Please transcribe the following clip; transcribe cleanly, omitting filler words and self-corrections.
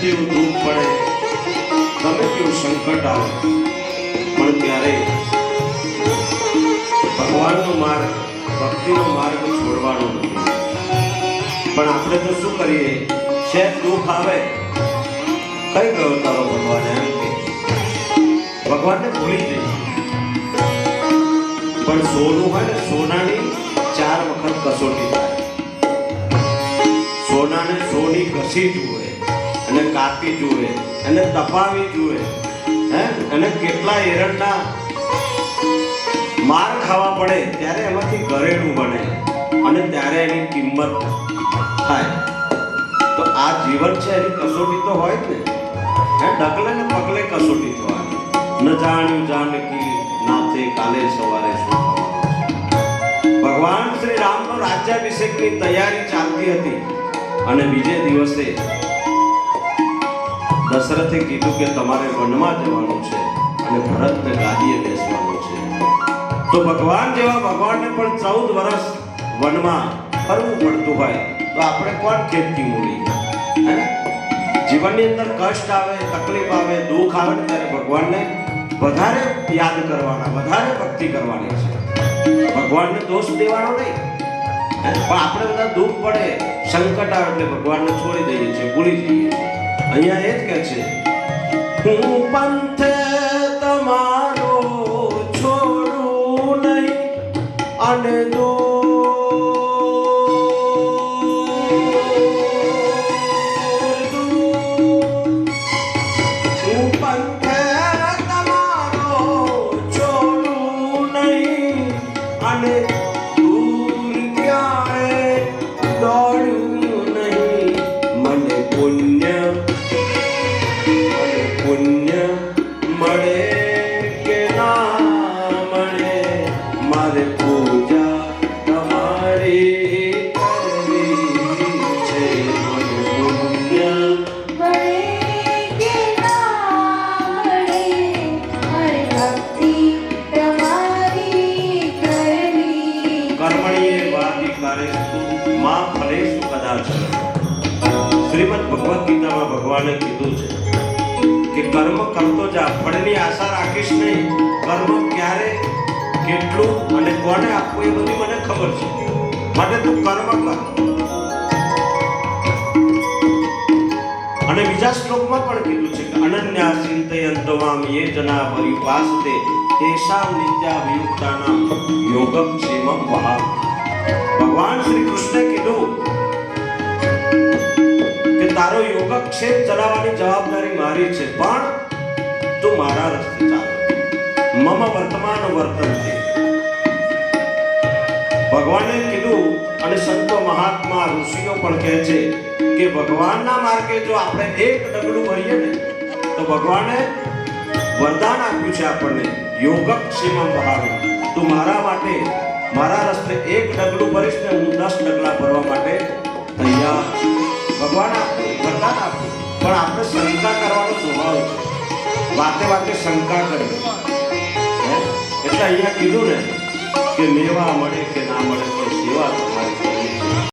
જેવું દુઃખ પડે, ગમે તેવું સંકટ આવે, પણ ત્યારે ભગવાનનો માર્ગ, ભક્તિનો માર્ગ છોડવાનો નથી. પણ આપણે તો શું કરીએ, છે દુઃખ આવે, કઈ ગયો તારો ભગવાન, એમ કે ભગવાનને ભૂલી જઈએ. પણ સોનું હોય ને, સોનાની 4 વખત કસોટી થાય. સોનાને સોની ઘસી જુએ અને કાપી જુએ અને તપાવી જુએ, અને કેટલા એરંડા માર ખાવા પડે ત્યારે એમાંથી ઘરેણું બને અને ત્યારે એની કિંમત થાય. તો આ જીવન છે, એની કસોટી તો હોય જ ને. ડગલે ને પગલે કસોટી થવાની. ન જાણ્યું જાનકી નાથે કાલે સવારે શું થવાનું. ભગવાન શ્રી રામનો રાજ્યાભિષેકની તૈયારી ચાલતી હતી અને બીજે દિવસે દશરથે કીધું કે તમારે વનમાં જવાનું છે અને ભરતને ગાદીએ બેસવાનું છે. તો ભગવાન જેવા ભગવાનને પણ 14 વર્ષ વનમાં ફરવું પડતું હોય તો આપણે કોણ ખેતકી મૂડી. જીવનની અંદર કષ્ટ આવે, તકલીફ આવે, દુઃખ આવે ત્યારે ભગવાનને વધારે યાદ કરવાના, વધારે ભક્તિ કરવાની છે. ભગવાનને દોષ દેવાનો નહીં. પણ આપણે બધા દુઃખ પડે, સંકટ આવે એટલે ભગવાનને છોડી દઈએ છીએ, ભૂલી જઈએ છીએ. અહીંયા એ જ કહે છે, હું પંથે તમારો છોડું નહીં અને શ્રીમદ ભગવદ ગીતામાં ભગવાને કીધું છે કે કર્મ કરતો જા, ફળની આશા રાખીશ નહીં. કર્મ ક્યારે, કેટલું અને કોને આપવું એ બધી મને ખબર છે, માટે તું કર્મ કર. અને બીજા શ્લોકમાં પણ કીધું છે કે અનન્યા ચિંતયન્તો મામ યે જના પર્યુપાસતે તેષાં નિત્યાભિયુક્તાનાં યોગક્ષેમં વહામિ. ભગવાન શ્રી કૃષ્ણે કીધું કે તારો યોગક્ષેમ ચલાવવાની જવાબદારી મારી છે, પણ તું મારા રસ્તે ચાલ. મમ વર્તમાન વર્તન્તે. ભગવાને કીધું, અને સંતો મહાત્મા ઋષિઓ પણ કહે છે કે ભગવાનના માર્ગે જો આપણે એક ડગલું ભરીએ ને તો ભગવાને વરદાન આપ્યું છે આપણને, યોગક્ષેમં વહામિ. તું મારા માટે, મારા રસ્તે એક ડગલું ભરીશ ને હું 10 ડગલા ભરવા માટે તૈયાર છું. ભગવાન આપણું વરદાન આપ્યું, પણ આપણે શંકા કરવાનો સ્વભાવ છે. વાતે વાતે શંકા કરવી. એટલે અહીંયા કીધું ને કે મેવા મળે કે ના મળે